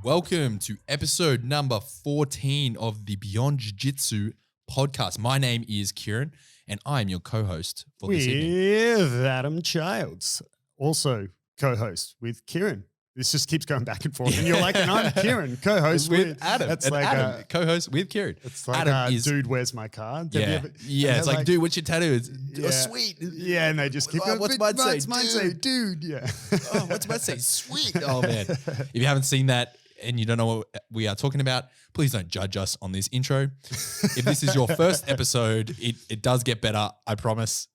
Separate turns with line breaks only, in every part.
Welcome to episode number 14 of the Beyond Jiu Jitsu podcast. My name is Kieren, and I am your co-host for this evening.
With Adam Childs, also co-host with Kieren. This just keeps going back and forth, and you're like, and I'm Kieren, co-host with
Adam.
That's
and
like
Adam, co-host with Kieren.
It's like,
Adam is,
dude, where's my car?
It's like, dude, what's your tattoo? It's
Yeah.
sweet.
Yeah, and they just keep going,
what's mine say?
Mine say, dude, yeah.
Oh, what's mine say? Sweet. Oh, man. If you haven't seen that and you don't know what we are talking about, please don't judge us on this intro. If this is your first episode, it does get better, I promise.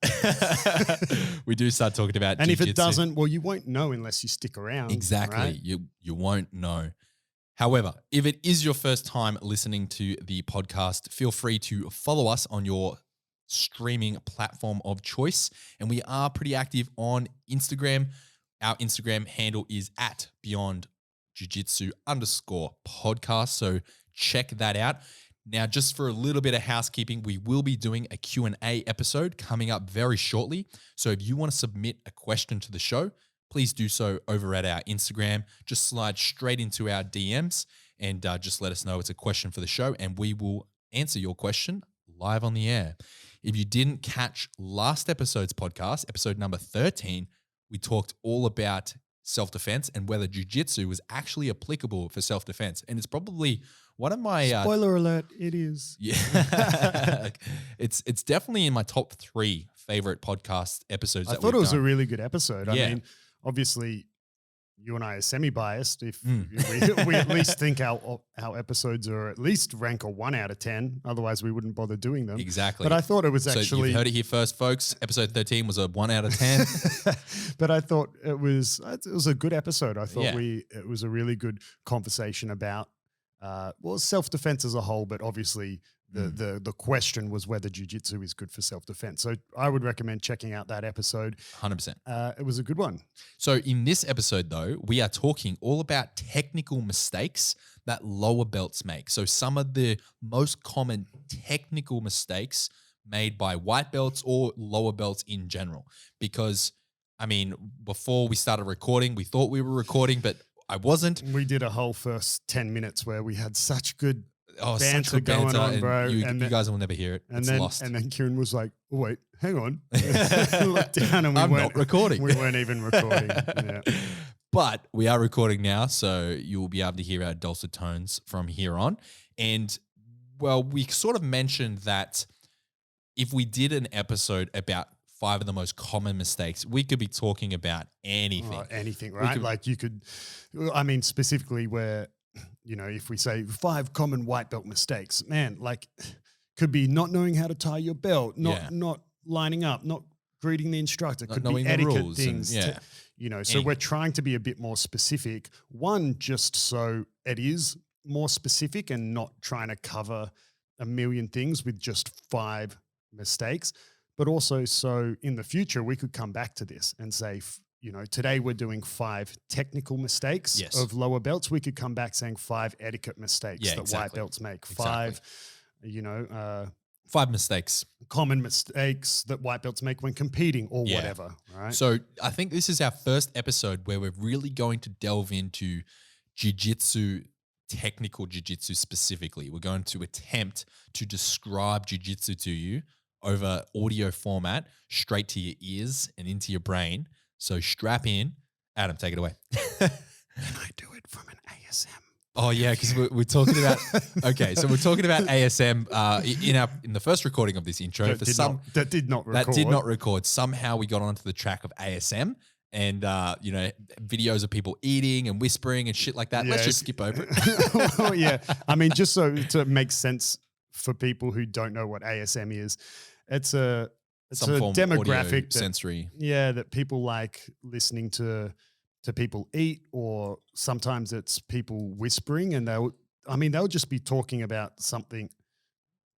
We do start talking about
And
jiu-jitsu.
if it doesn't, well, you won't know unless you stick around.
Exactly.
Right?
You won't know. However, if it is your first time listening to the podcast, feel free to follow us on your streaming platform of choice. And we are pretty active on Instagram. Our Instagram handle is at Beyond Jiu-Jitsu_podcast. So check that out. Now, just for a little bit of housekeeping, we will be doing a Q&A episode coming up very shortly. So if you want to submit a question to the show, please do so over at our Instagram. Just slide straight into our DMs and just let us know it's a question for the show, and we will answer your question live on the air. If you didn't catch last episode's podcast, episode number 13, we talked all about self-defense and whether jiu-jitsu was actually applicable for self-defense. And it's probably one of my...
Spoiler alert, it is.
Yeah. It's definitely in my top 3 favorite podcast episodes.
I thought it was a really good episode.
Yeah.
I mean, obviously, you and I are semi-biased. If we at least think our episodes are at least rank a 1 out of 10. Otherwise, we wouldn't bother doing them.
Exactly.
But I thought it was
So
actually...
you've heard it here first, folks. Episode 13 was a 1 out of 10.
But I thought it was a good episode. I thought
Yeah.
it was a really good conversation about self-defense as a whole, but obviously the question was whether jiu-jitsu is good for self-defense. So I would recommend checking out that episode.
100%.
It was a good one.
So in this episode, though, we are talking all about technical mistakes that lower belts make. So some of the most common technical mistakes made by white belts or lower belts in general. Because, I mean, before we started recording, we thought we were recording, but I wasn't.
We did a whole first 10 minutes where we had such good
Such
banter
good
going
banter,
on,
and
bro.
You
And then-
guys will never hear it.
And
It's
then,
lost.
and then Kieren was like, oh, wait, hang on. Looked down and we
I'm
weren't
not recording.
We weren't even recording. Yeah.
But we are recording now, so you will be able to hear our dulcet tones from here on. And, well, we sort of mentioned that if we did an episode about 5 of the most common mistakes, we could be talking about anything.
Oh, anything, right? Like you could, I mean, specifically where, if we say 5 common white belt mistakes, man, like could be not knowing how to tie your belt, not lining up, not greeting the instructor,
Not
could
knowing
be
the
etiquette
rules
things.
and-
So we're trying to be a bit more specific. One, just so it is more specific and not trying to cover a million things with just 5 mistakes. But also, so in the future, we could come back to this and say, today we're doing 5 technical mistakes of lower belts. We could come back saying 5 etiquette mistakes that white belts make. 5,
5 mistakes.
common mistakes that white belts make when competing or
Yeah.
whatever, right?
So I think this is our first episode where we're really going to delve into jiu-jitsu, technical jiu-jitsu specifically. We're going to attempt to describe jiu-jitsu to you over audio format, straight to your ears and into your brain. So strap in. Adam, take it away.
Can I do it from an ASM?
Oh yeah, because we're talking about so we're talking about ASM in the first recording of this intro.
That did not record.
That did not record. Somehow we got onto the track of ASM and videos of people eating and whispering and shit like that. Let's just skip over it.
Well, yeah, I mean, just so to make sense for people who don't know what ASM is, it's a
Some form of
demographic
audio,
that,
sensory.
yeah, that people like listening to people eat, or sometimes it's people whispering, and they'll just be talking about something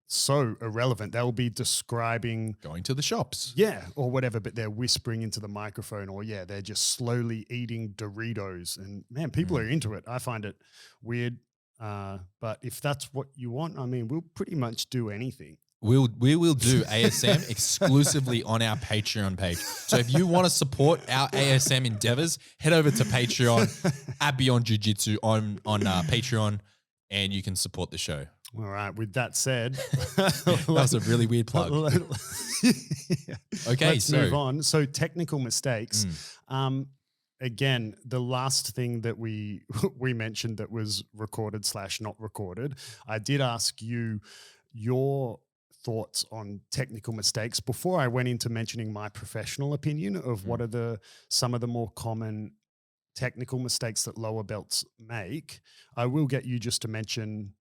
so irrelevant. They'll be describing
Going to the shops.
yeah, or whatever, but they're whispering into the microphone, or they're just slowly eating Doritos, and man, people are into it. I find it weird, but if that's what you want, I mean, we'll pretty much do anything.
We will do ASM exclusively on our Patreon page. So if you want to support our ASM endeavors, head over to Patreon at Beyond Jiu Jitsu on Patreon, and you can support the show.
All right. With that said,
that was a really weird plug. Okay,
let's move on. So technical mistakes. Again, the last thing that we mentioned that was recorded / not recorded, I did ask you your thoughts on technical mistakes before I went into mentioning my professional opinion of what are some of the more common technical mistakes that lower belts make. I will get you just to mention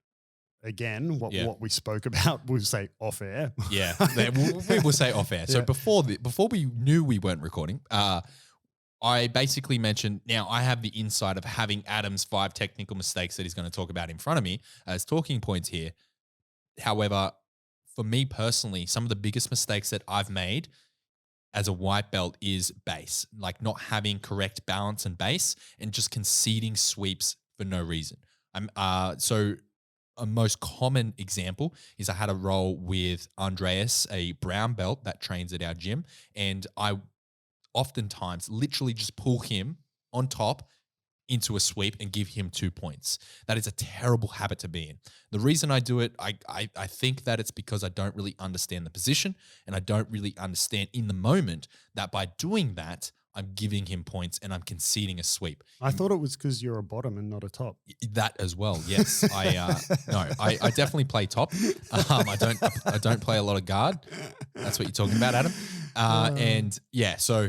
again what we spoke about. We'll say off air.
Yeah, we will say off air. So before we knew we weren't recording, I basically mentioned, now I have the insight of having Adam's 5 technical mistakes that he's going to talk about in front of me as talking points here. However, for me personally, some of the biggest mistakes that I've made as a white belt is base, like not having correct balance and base and just conceding sweeps for no reason. So a most common example is I had a roll with Andreas, a brown belt that trains at our gym, and I oftentimes literally just pull him on top into a sweep and give him 2 points. That is a terrible habit to be in. The reason I do it, I think that it's because I don't really understand the position and I don't really understand in the moment that by doing that, I'm giving him points and I'm conceding a sweep.
I thought it was because you're a bottom and not a top.
That as well, yes. I definitely play top. I don't play a lot of guard. That's what you're talking about, Adam. And yeah, so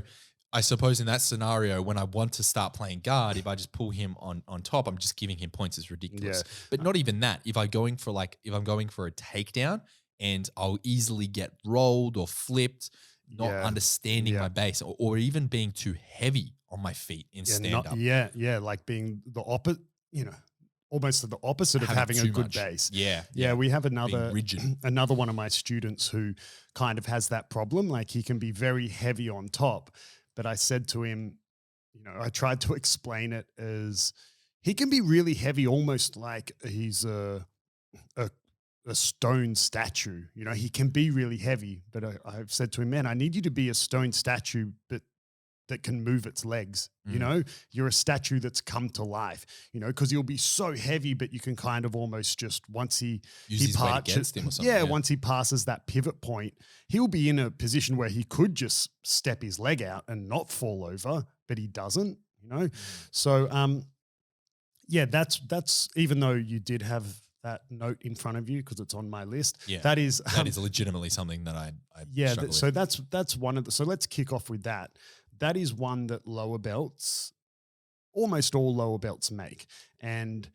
I suppose in that scenario, when I want to start playing guard, if I just pull him on top, I'm just giving him points. It's ridiculous. Yeah. But not even that. If I'm going for a takedown and I'll easily get rolled or flipped, not understanding my base or even being too heavy on my feet in stand-up.
Like being the opposite, almost the opposite of having a good base.
Yeah.
We have another one of my students who kind of has that problem. Like he can be very heavy on top. But I said to him, I tried to explain it as he can be really heavy, almost like he's a stone statue. He can be really heavy, but I've said to him, man, I need you to be a stone statue, but that can move its legs. You're a statue that's come to life, because you'll be so heavy, but you can kind of almost just once he
against him or something.
Once he passes that pivot point, he'll be in a position where he could just step his leg out and not fall over, but he doesn't, So, that's even though you did have that note in front of you because it's on my list.
Yeah,
that is
legitimately something that I
so that's one of the. So let's kick off with that. That is one that almost all lower belts make, and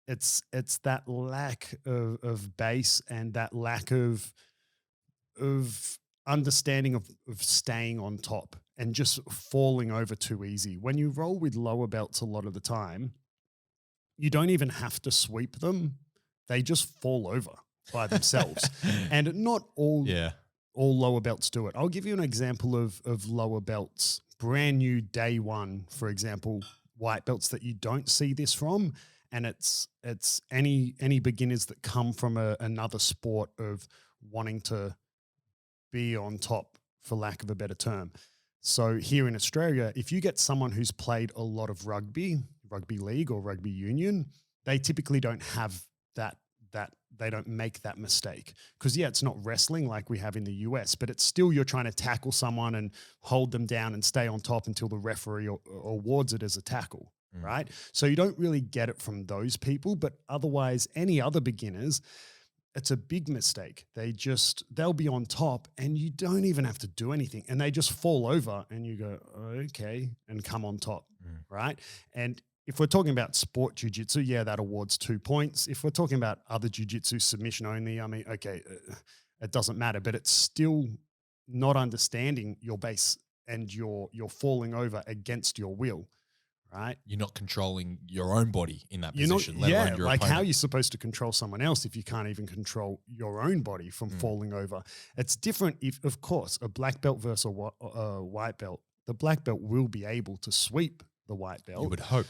it's that lack of base and that lack of understanding of staying on top and just falling over too easy. When you roll with lower belts a lot of the time, you don't even have to sweep them. They just fall over by themselves. And not all lower belts do it. I'll give you an example of lower belts, brand new day one, for example, white belts that you don't see this from. And it's any beginners that come from another sport of wanting to be on top, for lack of a better term. So here in Australia, if you get someone who's played a lot of rugby league or rugby union, they typically don't have that they don't make that mistake. Because it's not wrestling like we have in the US, but it's still you're trying to tackle someone and hold them down and stay on top until the referee awards it as a tackle, right? So you don't really get it from those people, but otherwise any other beginners, it's a big mistake. They'll be on top and you don't even have to do anything and they just fall over and you go, okay, and come on top, right? And if we're talking about sport jiu-jitsu, that awards 2 points. If we're talking about other jiu-jitsu submission only, I mean, okay, it doesn't matter, but it's still not understanding your base and you're falling over against your will, right?
You're not controlling your own body in that position, let alone your
like
opponent.
How are you supposed to control someone else if you can't even control your own body from falling over? It's different if, of course, a black belt versus a white belt. The black belt will be able to sweep the white belt.
You would hope.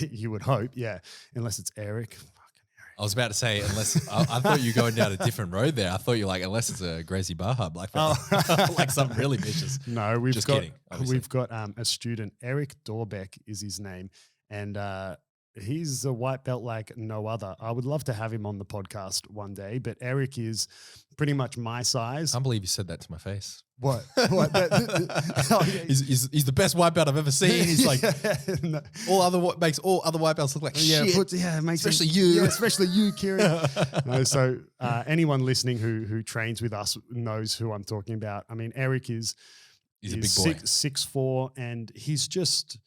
You would hope, unless it's Eric. Fucking
I was about to say, unless I thought you were going down a different road there. I thought you were like, unless it's a Gracie Barra Black Belt, like something really vicious.
No, we've
Just
got
kidding, obviously.
we've got a student, Eric Dorbeck is his name, and he's a white belt like no other. I would love to have him on the podcast one day, but Eric is pretty much my size.
I can't believe you said that to my face.
What? What? Oh, yeah.
He's the best white belt I've ever seen. He's like
No.
makes all other white belts look like
Yeah,
shit.
it makes
Especially
him-
you.
Yeah, especially you, Kieren. No, so anyone listening who trains with us knows who I'm talking about. I mean, Eric
He's a big boy.
6'4", and he's just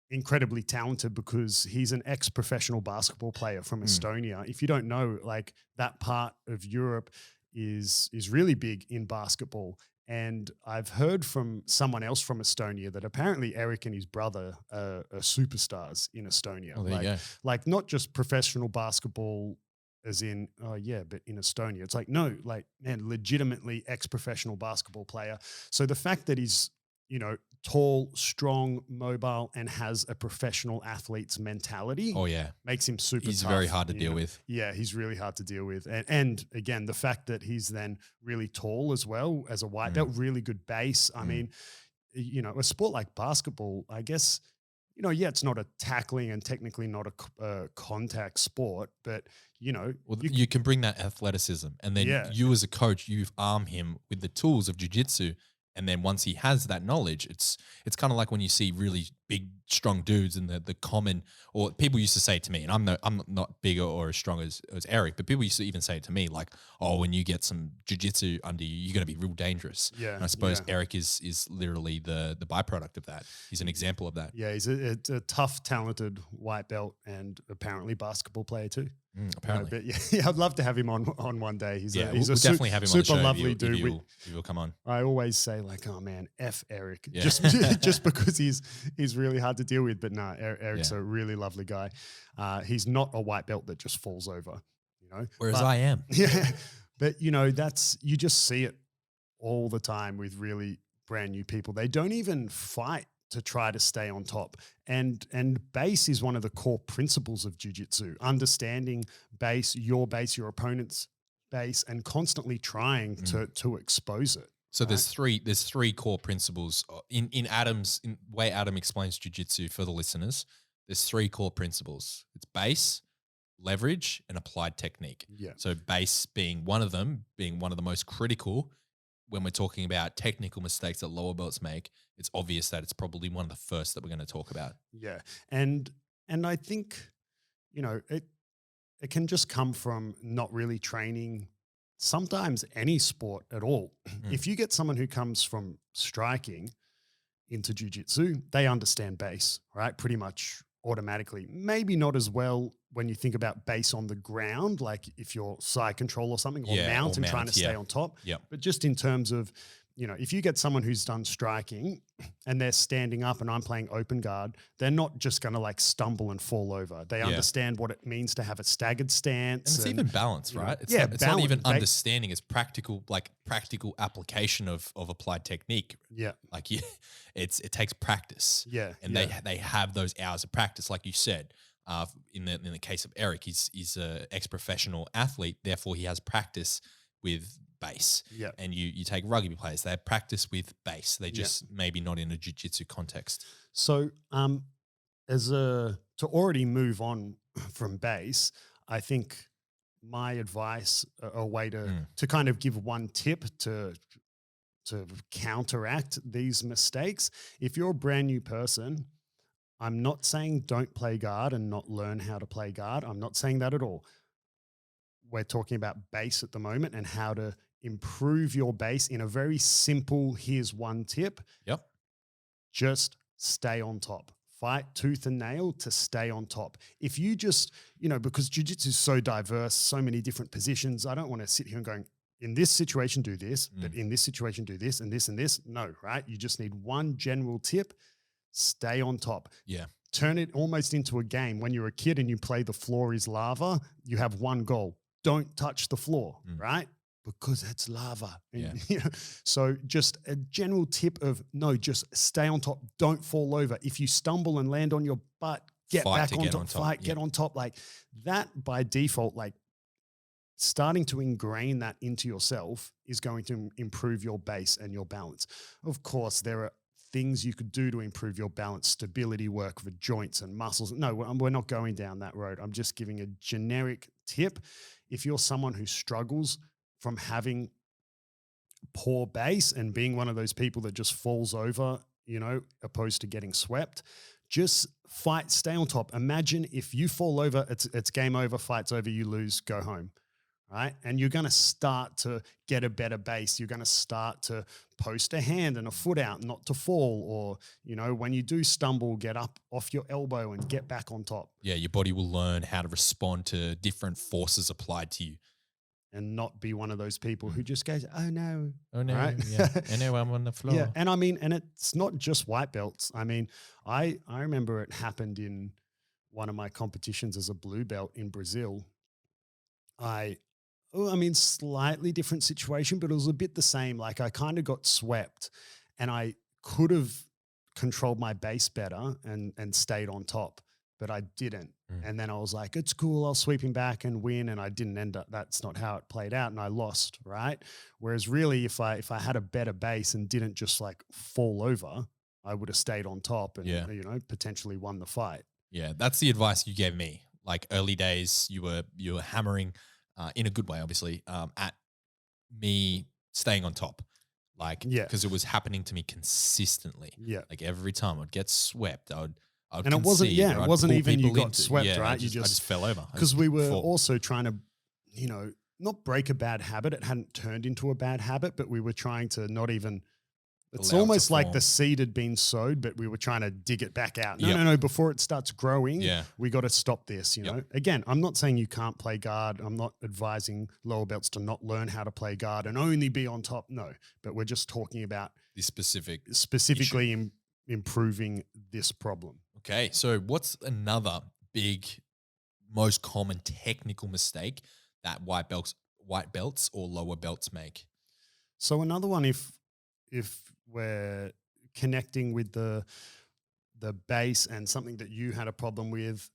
incredibly talented because he's an ex-professional basketball player from Estonia. If you don't know, like that part of Europe is really big in basketball. And I've heard from someone else from Estonia that apparently Eric and his brother are superstars in Estonia.
Oh, there you go.
Like not just professional basketball as in, oh yeah, but in Estonia. It's like, no, like, man, legitimately ex-professional basketball player. So the fact that he's, you know, tall, strong, mobile, and has a professional athlete's mentality
Oh yeah,
makes him super
he's
tough,
very hard to
you
deal
know.
with.
Yeah, he's really hard to deal with. And again, the fact that he's then really tall as well as a white belt, really good base. I mean, you know, a sport like basketball, I guess, you know, yeah, it's not a tackling and technically not a contact sport, but, you know.
Well, you can bring that athleticism, and then you as a coach, you arm him with the tools of jiu-jitsu. And then once he has that knowledge, it's kind of like when you see really big, strong dudes and the common, or people used to say to me, and I'm not bigger or as strong as Eric, but people used to even say it to me like, oh, when you get some jiu-jitsu under you, you're going to be real dangerous.
Yeah.
And I suppose Eric is literally the byproduct of that. He's an example of that.
Yeah, he's a tough, talented white belt and apparently basketball player too.
Apparently.
But yeah, I'd love to have him on one day. He's
We'll
a
definitely have him on the
super
show
lovely
if
dude.
you'll come on.
I always say like, oh man, F Eric,
Yeah.
just because he's really hard to deal with. But no, Eric's a really lovely guy. He's not a white belt that just falls over, you know.
Whereas I am.
Yeah, but you know, you just see it all the time with really brand new people. They don't even fight to try to stay on top. And base is one of the core principles of jiu-jitsu, understanding base, your opponent's base, and constantly trying to expose it.
So there's three core principles in the way Adam explains jiu-jitsu for the listeners. There's three core principles. It's base, leverage, and applied technique.
Yeah.
So base being one of them, being one of the most critical when we're talking about technical mistakes that lower belts make. It's obvious that it's probably one of the first that we're going to talk about.
Yeah. And I think, you know, it can just come from not really training sometimes any sport at all. If you get someone who comes from striking into jiu-jitsu, they understand base, right? Pretty much automatically. Maybe not as well when you think about base on the ground, like if you're side control or something, or mount and trying to stay on top.
Yep.
But just in terms of, you know, if you get someone who's done striking and they're standing up and I'm playing open guard, they're not just going to like stumble and fall over. They understand what it means to have a staggered stance.
And it's even balance, right? It's
yeah,
it's not even understanding. It's practical application of applied technique.
Yeah.
Like it takes practice.
Yeah.
And they have those hours of practice, like you said. In the case of Eric, he's a ex-professional athlete, therefore he has practice with base.
Yeah.
And you take rugby players, they have practice with base. They just maybe not in a jiu-jitsu context.
So to already move on from base, I think my advice, a way to kind of give one tip to counteract these mistakes, if you're a brand new person, I'm not saying don't play guard and not learn how to play guard. I'm not saying that at all. We're talking about base at the moment and how to improve your base in a very simple, here's one tip.
Yep.
Just stay on top. Fight tooth and nail to stay on top. If you just, you know, because jiu-jitsu is so diverse, so many different positions, I don't want to sit here and going, in this situation, do this, but in this situation, do this and this and this. No, right? You just need one general tip. Stay on top.
Yeah.
Turn it almost into a game. When you're a kid and you play the floor is lava, you have one goal. Don't touch the floor, right? Because it's lava. And, you know, so just a general tip of no, just stay on top. Don't fall over. If you stumble and land on your butt, get
Fight
back
to
on
get
top,
on top,
fight,
yeah.
get on top. Like that by default, like starting to ingrain that into yourself is going to improve your base and your balance. Of course, there are things you could do to improve your balance, stability work for joints and muscles. No, we're not going down that road. I'm just giving a generic tip. If you're someone who struggles from having poor base and being one of those people that just falls over, you know, opposed to getting swept, just fight, stay on top. Imagine if you fall over, it's game over, fight's over, you lose, go home. Right. And you're going to start to get a better base. You're going to start to post a hand and a foot out, not to fall. Or, you know, when you do stumble, get up off your elbow and get back on top.
Yeah, your body will learn how to respond to different forces applied to you.
And not be one of those people who just goes, oh no.
Oh no,
right?
yeah. I know I'm on the floor.
Yeah. And I mean, and it's not just white belts. I mean, I remember it happened in one of my competitions as a blue belt in Brazil. I mean, slightly different situation, but it was a bit the same. Like I kind of got swept and I could have controlled my base better and stayed on top, but I didn't. And then I was like, it's cool, I'll sweep him back and win. And I didn't end up, that's not how it played out. And I lost, right? Whereas really, if I had a better base and didn't just like fall over, I would have stayed on top and, you know, potentially won the fight.
Yeah, that's the advice you gave me. Like early days, you were hammering in a good way, obviously, at me staying on top. Like, because it was happening to me consistently.
Yeah.
Like every time I'd get swept, I'd
and it wasn't, it wasn't even you got swept, right?
I just fell over.
Because we were also trying to, you know, not break a bad habit. It hadn't turned into a bad habit, but we were trying to not even, it's almost like the seed had been sowed, but we were trying to dig it back out. No, before it starts growing, we got to stop this, you know. Again, I'm not saying you can't play guard. I'm not advising lower belts to not learn how to play guard and only be on top. No, but we're just talking about
the
specifically improving this problem.
Okay, so what's another big, most common technical mistake that white belts or lower belts make?
So another one, if we're connecting with the base and something that you had a problem with,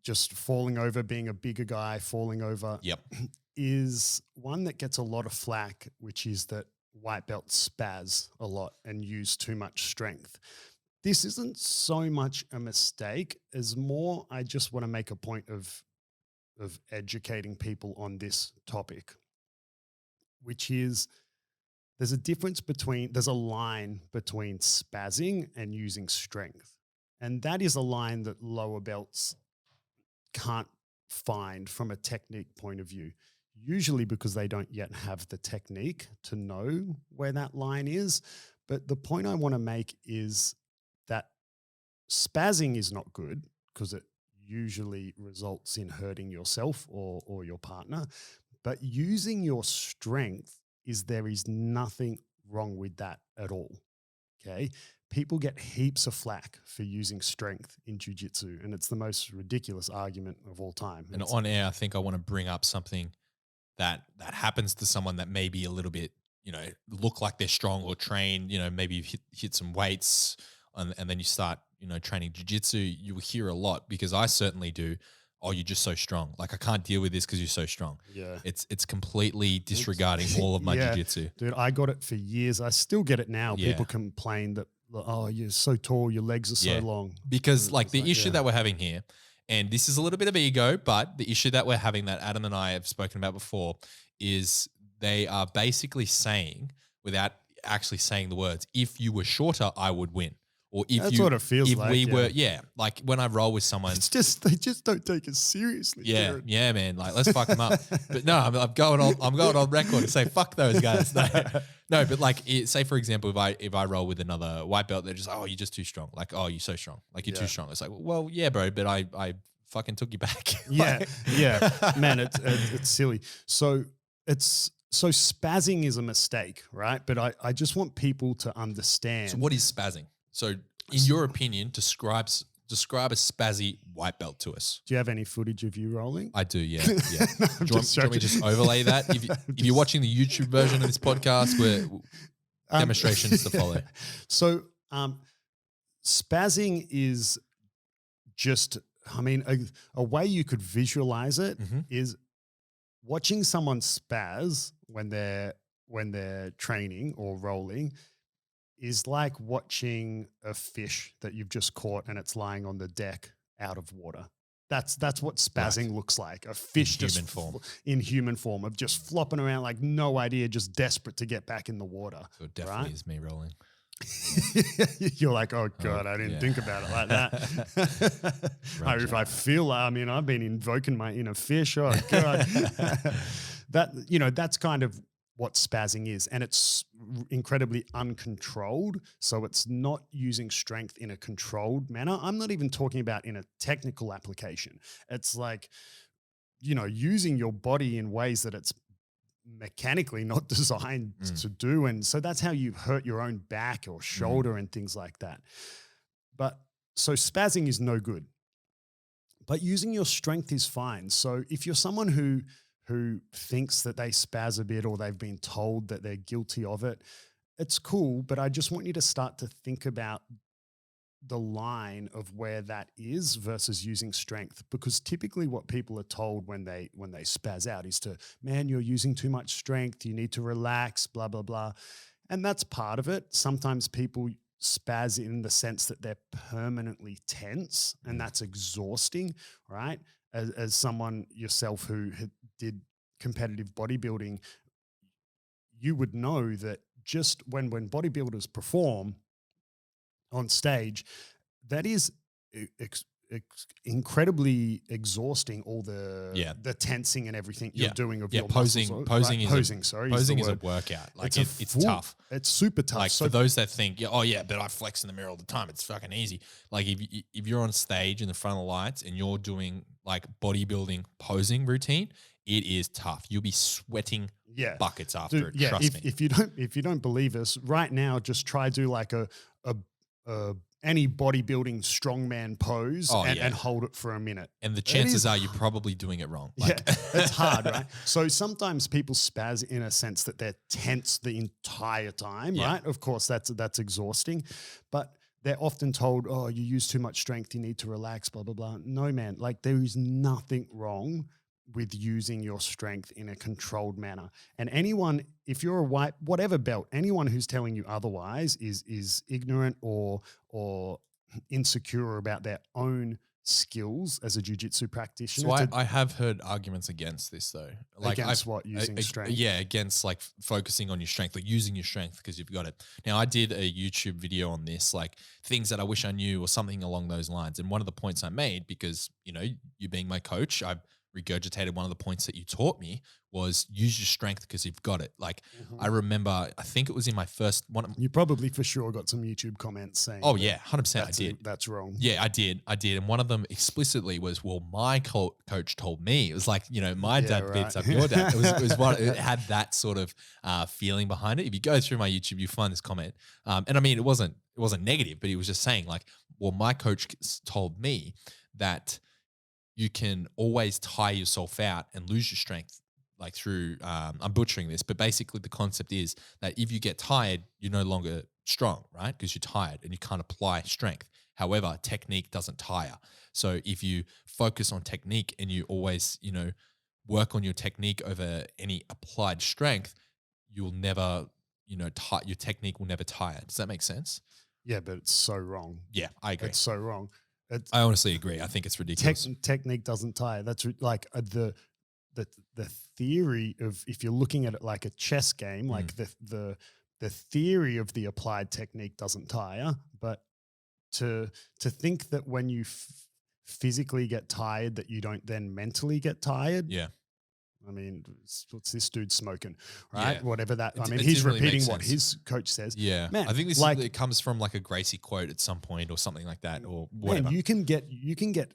just falling over, being a bigger guy, falling over, is one that gets a lot of flack, which is that white belts spaz a lot and use too much strength. This isn't so much a mistake as more I just want to make a point of educating people on this topic, which is there's a line between spazzing and using strength. And that is a line that lower belts can't find from a technique point of view, usually because they don't yet have the technique to know where that line is. But the point I want to make is that spazzing is not good because it usually results in hurting yourself or your partner. But using your strength there is nothing wrong with that at all. Okay. People get heaps of flack for using strength in jiu-jitsu, and it's the most ridiculous argument of all time.
And on air, I think I want to bring up something that happens to someone that may be a little bit, you know, look like they're strong or trained, you know, maybe you've hit some weights and then you start, you know, training jiu-jitsu. You will hear a lot, because I certainly do. Oh, you're just so strong. Like, I can't deal with this because you're so strong. Yeah. It's completely disregarding all of my jiu-jitsu.
Dude, I got it for years. I still get it now. Yeah. People complain that, oh, you're so tall, your legs are so long.
Because like the issue that we're having here, and this is a little bit of ego, but the issue that we're having that Adam and I have spoken about before is they are basically saying, without actually saying the words, if you were shorter, I would win. Or if
that's what it feels
if
like.
we were, like when I roll with someone,
it's just they just don't take it seriously.
Yeah, yeah, man. Like, let's fuck them up. But no, I'm going on record to say fuck those guys. No, but like, say for example, if I roll with another white belt, they're just, oh, you're just too strong. Like, oh, you're so strong. Like, you're too strong. It's like, well, yeah, bro, but I fucking took you back.
Yeah, man, it's silly. So spazzing is a mistake, right? But I just want people to understand.
So what is spazzing? So in your opinion, describe a spazzy white belt to us.
Do you have any footage of you rolling?
I do, yeah. No, do you want me to just overlay that? If you're watching the YouTube version of this podcast, where demonstrations to follow.
So spazzing is just, I mean, a way you could visualize it is watching someone spaz when they're training or rolling is like watching a fish that you've just caught and it's lying on the deck out of water. That's what spazzing looks like. A fish
in human form.
In human form of just flopping around like no idea, just desperate to get back in the water.
So it definitely is me rolling.
You're like, oh God, I didn't think about it like that. If I feel, I mean, I've been invoking my inner fish. Oh God. That's kind of what spazzing is. And it's incredibly uncontrolled. So it's not using strength in a controlled manner. I'm not even talking about in a technical application. It's like, using your body in ways that it's mechanically not designed to do. And so that's how you hurt your own back or shoulder and things like that. But so spazzing is no good, but using your strength is fine. So if you're someone who thinks that they spaz a bit or they've been told that they're guilty of it, it's cool. But I just want you to start to think about the line of where that is versus using strength, because typically what people are told when they spaz out is to, man, you're using too much strength, you need to relax, blah, blah, blah. And that's part of it. Sometimes people spaz in the sense that they're permanently tense, and that's exhausting, right? As someone yourself who did competitive bodybuilding, you would know that just when bodybuilders perform on stage, that is incredibly exhausting. All the tensing and everything you're doing of your
posing.
muscles.
Posing is a
word.
workout. Like it's tough.
It's super tough.
Like for those that think, but I flex in the mirror all the time, it's fucking easy. Like if you're on stage in the front of the lights and you're doing like bodybuilding posing routine, it is tough. You'll be sweating buckets after it. Trust me.
If you don't believe us, right now, just try do like a any bodybuilding strongman pose and hold it for a minute.
And the chances are you're probably doing it wrong.
It's hard, right? So sometimes people spaz in a sense that they're tense the entire time, right? Of course, that's exhausting, but they're often told, oh, you use too much strength, you need to relax, blah, blah, blah. No, man, like there is nothing wrong with using your strength in a controlled manner. And anyone, if you're a white, whatever belt, anyone who's telling you otherwise is ignorant or insecure about their own skills as a jiu-jitsu practitioner.
So I have heard arguments against this though. Like
against using strength?
Yeah, against like focusing on your strength, like using your strength because you've got it. Now I did a YouTube video on this, like things that I wish I knew or something along those lines. And one of the points I made, because, you being my coach, I regurgitated one of the points that you taught me was use your strength because you've got it. Like I remember, I think it was in my first one.
You probably for sure got some YouTube comments saying,
oh yeah, 100% I did.
That's wrong.
Yeah, I did. And one of them explicitly was, well, my coach told me. It was like, my dad beats up your dad. It had that sort of feeling behind it. If you go through my YouTube, you find this comment. And I mean, it wasn't negative, but he was just saying like, well, my coach told me that you can always tire yourself out and lose your strength, like through, I'm butchering this, but basically the concept is that if you get tired, you're no longer strong, right? Because you're tired and you can't apply strength. However, technique doesn't tire. So if you focus on technique and you always, work on your technique over any applied strength, you'll never, your technique will never tire. Does that make sense?
Yeah, but it's so wrong.
Yeah, I agree.
It's so wrong.
I honestly agree. I think it's ridiculous.
Technique doesn't tire. That's like the theory of, if you're looking at it like a chess game, like the theory of the applied technique doesn't tire, but to think that when you physically get tired that you don't then mentally get tired.
Yeah.
I mean, what's this dude smoking, right?
Yeah.
Whatever that. He's really repeating what his coach says.
Yeah,
man,
I think this it comes from like a Gracie quote at some point or something like that, or whatever.
Man, you can get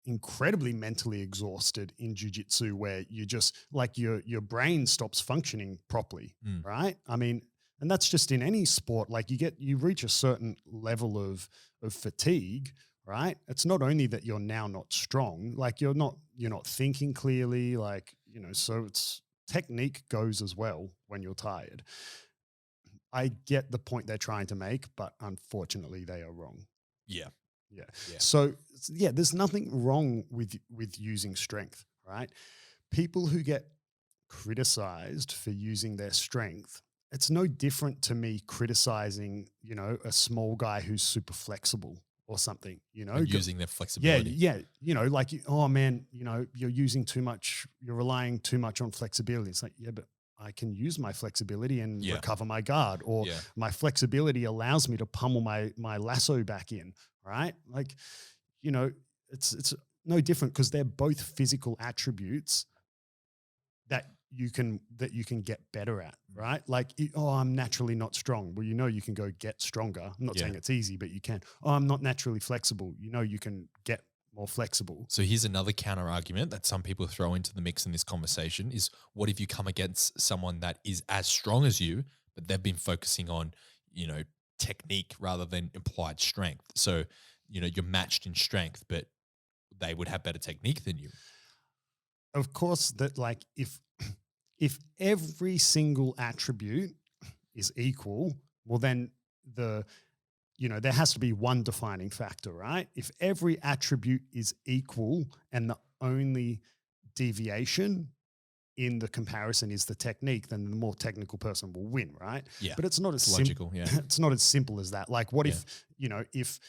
incredibly mentally exhausted in jiu-jitsu where you just like your brain stops functioning properly, right? I mean, and that's just in any sport. Like you reach a certain level of fatigue. Right. It's not only that you're now not strong, like you're not thinking clearly, like, so it's technique goes as well when you're tired. I get the point they're trying to make, but unfortunately they are wrong.
Yeah.
Yeah.
Yeah.
So yeah, there's nothing wrong with using strength, right? People who get criticized for using their strength, it's no different to me criticizing, a small guy who's super flexible or something,
And using their flexibility.
yeah, like, oh man, you're using too much, you're relying too much on flexibility. It's like, yeah, but I can use my flexibility and
Yeah.
recover my guard, or
Yeah.
my flexibility allows me to pummel my lasso back in, right? Like, it's no different because they're both physical attributes that you can get better at, right? Like, I'm naturally not strong. Well, you can go get stronger. I'm not saying it's easy, but you can. Oh, I'm not naturally flexible. You can get more flexible.
So here's another counter argument that some people throw into the mix in this conversation is, what if you come against someone that is as strong as you, but they've been focusing on, technique rather than applied strength. So, you're matched in strength, but they would have better technique than you.
Of course, that, like, if every single attribute is equal, well then there has to be one defining factor, right? If every attribute is equal and the only deviation in the comparison is the technique, then the more technical person will win, right?
Yeah.
But it's not as
logical. Yeah.
It's not as simple as that. Like, what if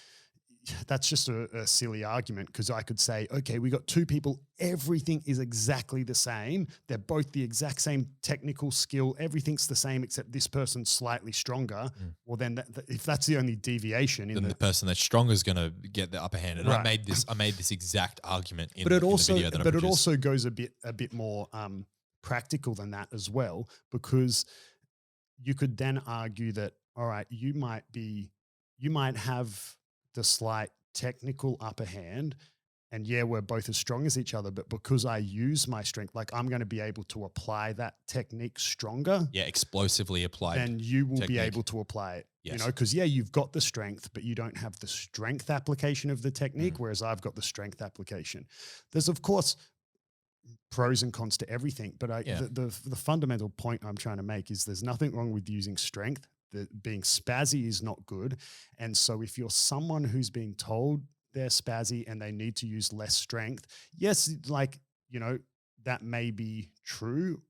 that's just a silly argument, because I could say, okay, we got two people, everything is exactly the same. They're both the exact same technical skill. Everything's the same except this person's slightly stronger. Well, then if that's the only deviation,
then the person that's stronger is going to get the upper hand. And
Right.
I made this exact argument in,
but it
in
also,
the video that I
but it
produced.
also goes a bit more practical than that as well, because you could then argue that, all right, you might have the slight technical upper hand, and yeah, we're both as strong as each other, but because I use my strength, like, I'm going to be able to apply that technique stronger.
Yeah, explosively applied.
Then you will be
technique.
able to apply it.
Yes.
Because you've got the strength, but you don't have the strength application of the technique, whereas I've got the strength application. There's, of course, pros and cons to everything, but the fundamental point I'm trying to make is there's nothing wrong with using strength. Being spazzy is not good. And so if you're someone who's being told they're spazzy and they need to use less strength, yes, like, that may be true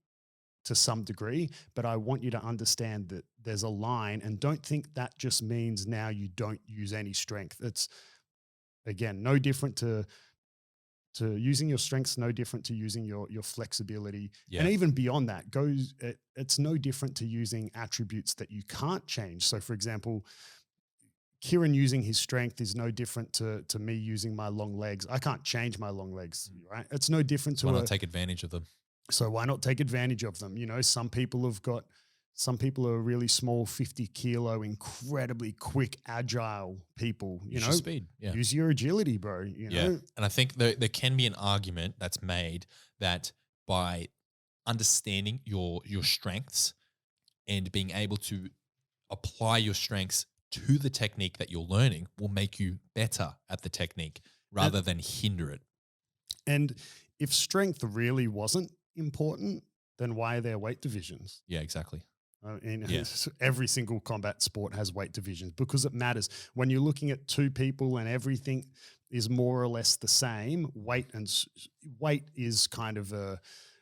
to some degree, but I want you to understand that there's a line, and don't think that just means now you don't use any strength. It's, again, no different to using your strengths, no different to using your flexibility.
Yeah.
And even beyond that it's no different to using attributes that you can't change. So for example, Kieren using his strength is no different to me using my long legs. I can't change my long legs, right? It's no different to
Why not take advantage of them?
So why not take advantage of them? Some people are really small, 50 kilo, incredibly quick, agile people.
Use your speed. Yeah.
Use your agility, bro.
Yeah. And I think there can be an argument that's made that by understanding your strengths and being able to apply your strengths to the technique that you're learning will make you better at the technique rather than hinder it.
And if strength really wasn't important, then why are there weight divisions?
Yeah, exactly.
Every single combat sport has weight divisions because it matters. When you're looking at two people and everything is more or less the same, weight is kind of a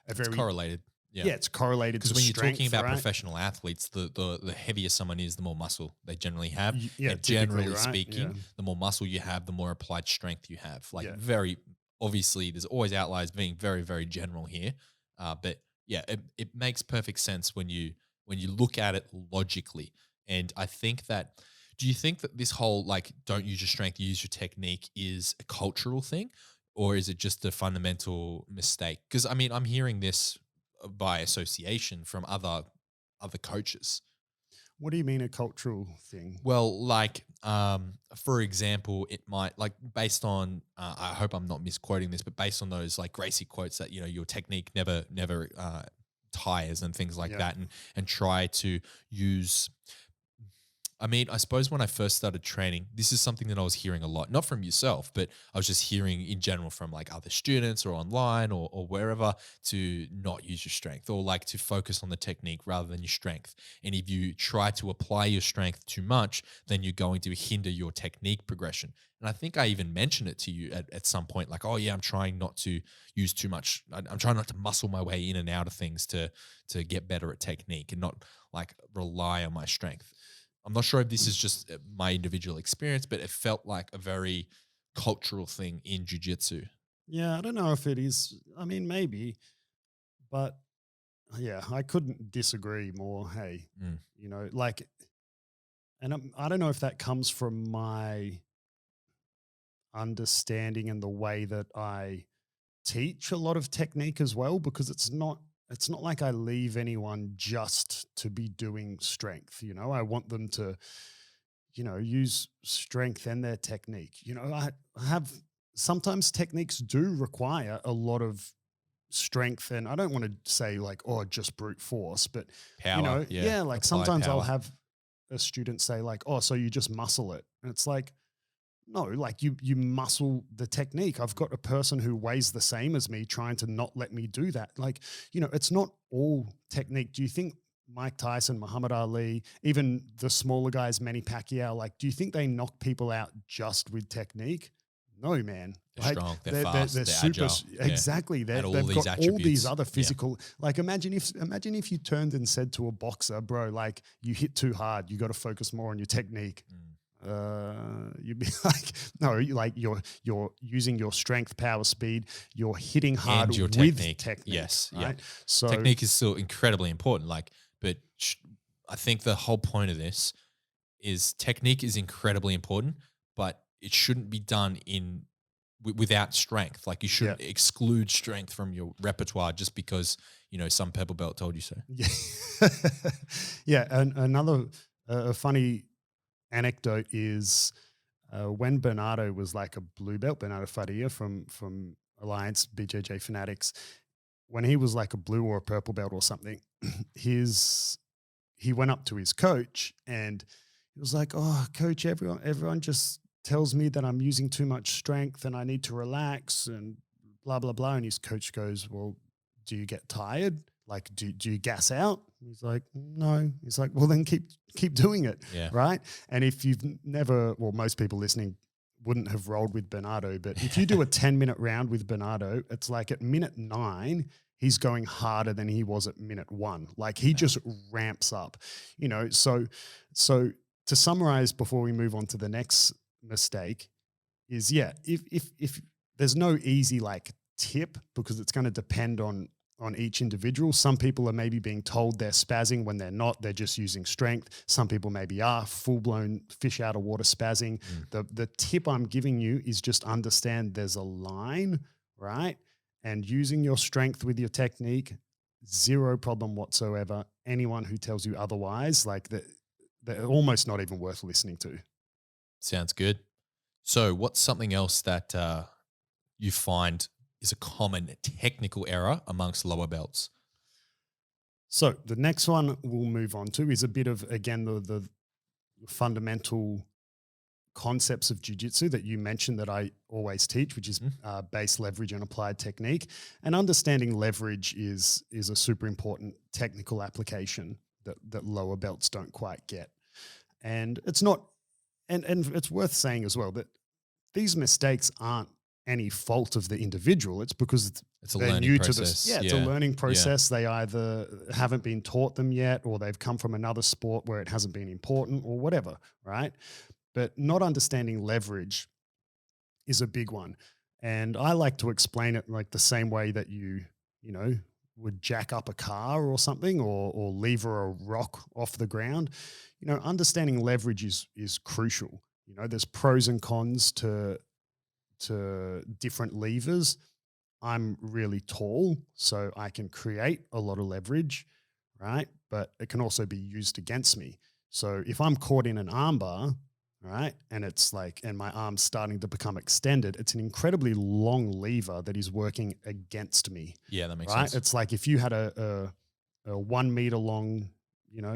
very
it's correlated. Yeah,
it's correlated to
because when
strength,
you're talking about
right?
professional athletes, the heavier someone is, the more muscle they generally have.
Yeah,
and generally
right?
speaking, the more muscle you have, the more applied strength you have. Like,
Yeah.
very obviously, there's always outliers, being very, very general here. But yeah, it makes perfect sense when you look at it logically. And I think that, do you think that this whole, like, don't use your strength, use your technique is a cultural thing, or is it just a fundamental mistake? Because I mean, I'm hearing this by association from other coaches.
What do you mean a cultural thing?
Well, like, for example, it might, like, based on, I hope I'm not misquoting this, but based on those, like, Gracie quotes that, your technique never tires and things like that, and try to use I mean, I suppose when I first started training, this is something that I was hearing a lot, not from yourself, but I was just hearing in general from like other students or online or wherever, to not use your strength, or like to focus on the technique rather than your strength. And if you try to apply your strength too much, then you're going to hinder your technique progression. And I think I even mentioned it to you at some point, like, oh yeah, I'm trying not to use too much. I'm trying not to muscle my way in and out of things to get better at technique and not like rely on my strength. I'm not sure if this is just my individual experience, but it felt like a very cultural thing in jiu-jitsu.
Yeah, I don't know if it is. I mean, maybe, but yeah, I couldn't disagree more. Hey,
Mm.
like, and I don't know if that comes from my understanding and the way that I teach a lot of technique as well, because it's not like I leave anyone just to be doing strength. I want them to use strength and their technique. I have sometimes techniques do require a lot of strength, and I don't want to say like, oh, just brute force, but
Power, yeah,
yeah, like
apply
sometimes I'll
power.
have a student say like, oh, so you just muscle it. And it's like, no, like you muscle the technique. I've got a person who weighs the same as me trying to not let me do that. Like, it's not all technique. Do you think Mike Tyson, Muhammad Ali, even the smaller guys, Manny Pacquiao, like, do you think they knock people out just with technique? No, man.
They're
Like
strong, they're
they're
fast, they're
super
agile. Yeah.
exactly.
And all
They've
these
got all these
attributes.
other
Yeah.
physical. Like imagine if you turned and said to a boxer, bro, like you hit too hard. You got to focus more on your technique.
Mm.
You'd be like, no, like you're using your strength, power, speed. You're hitting hard
And your
with
technique.
technique.
Yes. Yeah.
Right. So
Technique is still incredibly important. Like, but I think the whole point of this is technique is incredibly important, but it shouldn't be done without strength. Like, you
yeah,
shouldn't exclude strength from your repertoire just because some purple belt told you so.
yeah, yeah. And another funny anecdote is when Bernardo was like a blue belt, Bernardo Faria from Alliance BJJ Fanatics, when he was like a blue or a purple belt or something, he went up to his coach and he was like, "Oh, coach, everyone just tells me that I'm using too much strength and I need to relax and blah blah blah." And his coach goes, "Well, do you get tired? Like, do you gas out?" He's like, "No." He's like, "Well, then keep doing it,
Yeah.
right?" And if you've never, well, most people listening wouldn't have rolled with Bernardo, but if you do a 10-minute round with Bernardo, it's like at minute 9, he's going harder than he was at minute 1. Like he just ramps up, So to summarize before we move on to the next mistake is, yeah, if there's no easy like tip, because it's going to depend on each individual. Some people are maybe being told they're spazzing when they're not. They're just using strength. Some people maybe are full-blown fish out of water spazzing. The tip I'm giving you is just understand there's a line, right? And using your strength with your technique, zero problem whatsoever. Anyone who tells you otherwise, like they're almost not even worth listening to.
Sounds good. So, what's something else that you find is a common technical error amongst lower belts?
So the next one we'll move on to is a bit of, again, the fundamental concepts of jiu-jitsu that you mentioned that I always teach, which is base leverage and applied technique. And understanding leverage is a super important technical application that lower belts don't quite get. And it's not, and it's worth saying as well that these mistakes aren't any fault of the individual. It's because
It's a
they're
learning
new
process.
to this. Yeah, it's a learning process. They either haven't been taught them yet, or they've come from another sport where it hasn't been important or whatever, right? But not understanding leverage is a big one. And I like to explain it like the same way that would jack up a car or something, or lever a rock off the ground. Understanding leverage is crucial. There's pros and cons to different levers. I'm really tall, so I can create a lot of leverage, right? But it can also be used against me. So if I'm caught in an armbar, right, and it's like, and my arm's starting to become extended, it's an incredibly long lever that is working against me.
Yeah, that makes
right?
sense.
It's like if you had a 1 meter long,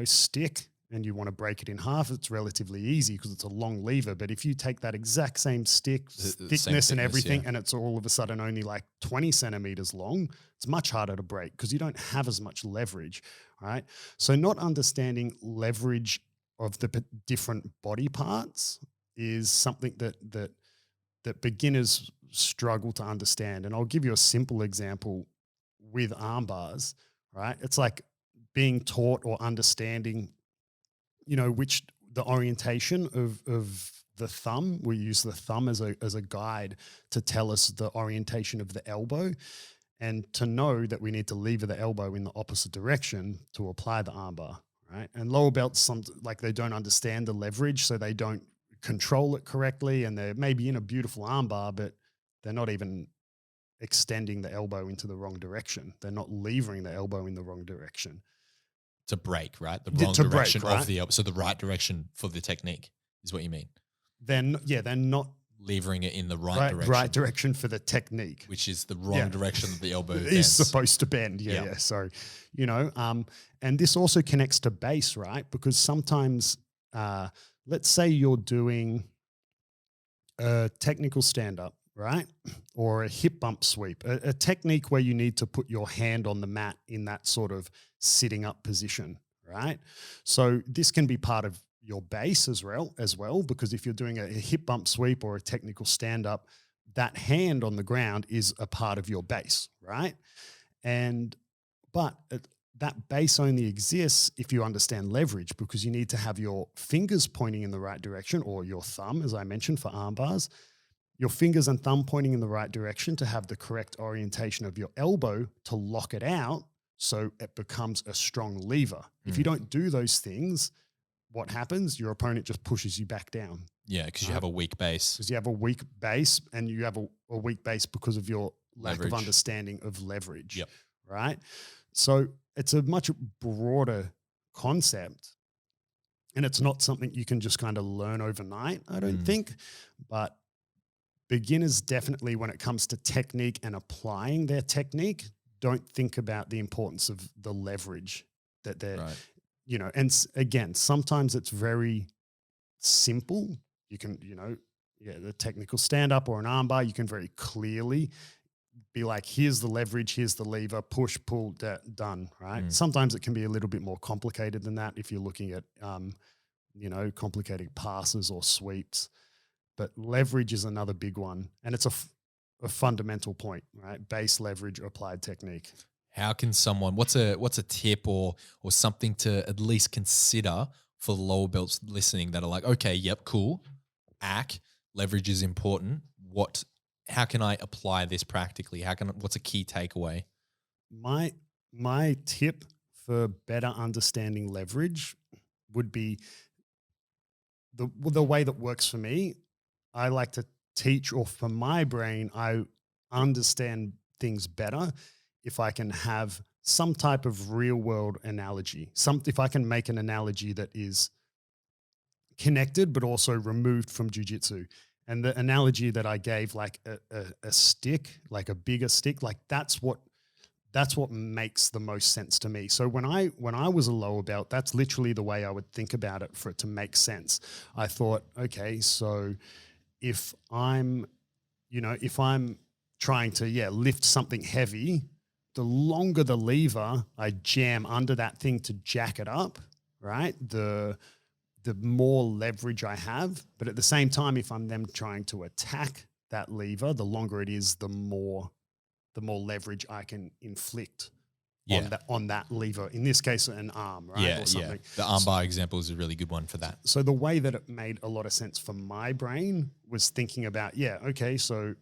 stick, and you want to break it in half, it's relatively easy because it's a long lever. But if you take that exact same stick,
The same
thickness and everything,
yeah.
and it's all of a sudden only like 20 centimeters long, it's much harder to break because you don't have as much leverage, right? So not understanding leverage of the different body parts is something that beginners struggle to understand. And I'll give you a simple example with arm bars, right? It's like being taught or understanding, which the orientation of the thumb. We use the thumb as a guide to tell us the orientation of the elbow, and to know that we need to lever the elbow in the opposite direction to apply the armbar, right? And lower belts, they don't understand the leverage, so they don't control it correctly, and they're maybe in a beautiful armbar, but they're not even extending the elbow into the wrong direction. They're not levering the elbow in the wrong direction.
To break, right? The wrong
to
direction
break, right?
of the elbow. So the right direction for the technique is what you mean.
Then they're not
levering it in the right direction.
Right direction for the technique.
Which is the wrong direction that the elbow
is
bends.
supposed to bend. Yeah. So, and this also connects to base, right? Because sometimes, let's say you're doing a technical stand-up, right? Or a hip bump sweep, a technique where you need to put your hand on the mat in that sort of sitting up position, right? So this can be part of your base as well, because if you're doing a hip bump sweep or a technical stand-up, that hand on the ground is a part of your base, right? But that base only exists if you understand leverage, because you need to have your fingers pointing in the right direction, or your thumb, as I mentioned, for arm bars, your fingers and thumb pointing in the right direction to have the correct orientation of your elbow to lock it out so it becomes a strong lever. If you don't do those things, what happens? Your opponent just pushes you back down.
Yeah, because you have a weak base.
Because you have a weak base, and you have a weak base because of your lack
Leverage.
of understanding of leverage.
Yep.
Right? So it's a much broader concept, and it's not something you can just kind of learn overnight, I don't think. But beginners definitely, when it comes to technique and applying their technique, don't think about the importance of the leverage that they're, and again, sometimes it's very simple. You can, the technical stand-up or an armbar, you can very clearly be like, here's the leverage, here's the lever, push, pull, done, right? Sometimes it can be a little bit more complicated than that if you're looking at, complicated passes or sweeps. But leverage is another big one, and it's a fundamental point, right? Base, leverage, applied technique.
How can someone? What's a tip or something to at least consider for the lower belts listening that are like, okay, yep, cool, leverage is important. How can I apply this practically? What's a key takeaway?
My tip for better understanding leverage would be the way that works for me. I like to teach, or for my brain, I understand things better if I can have some type of real world analogy. If I can make an analogy that is connected but also removed from jiu-jitsu. And the analogy that I gave, like a stick, like a bigger stick, like that's what makes the most sense to me. So when I was a lower belt, that's literally the way I would think about it for it to make sense. I thought, okay, so if I'm trying to lift something heavy, the longer the lever I jam under that thing to jack it up, right? The more leverage I have. But at the same time, if I'm then trying to attack that lever, the longer it is, the more leverage I can inflict on that lever. In this case, an arm, right? Or something.
The armbar example is a really good one for that.
So the way that it made a lot of sense for my brain was thinking about, okay, so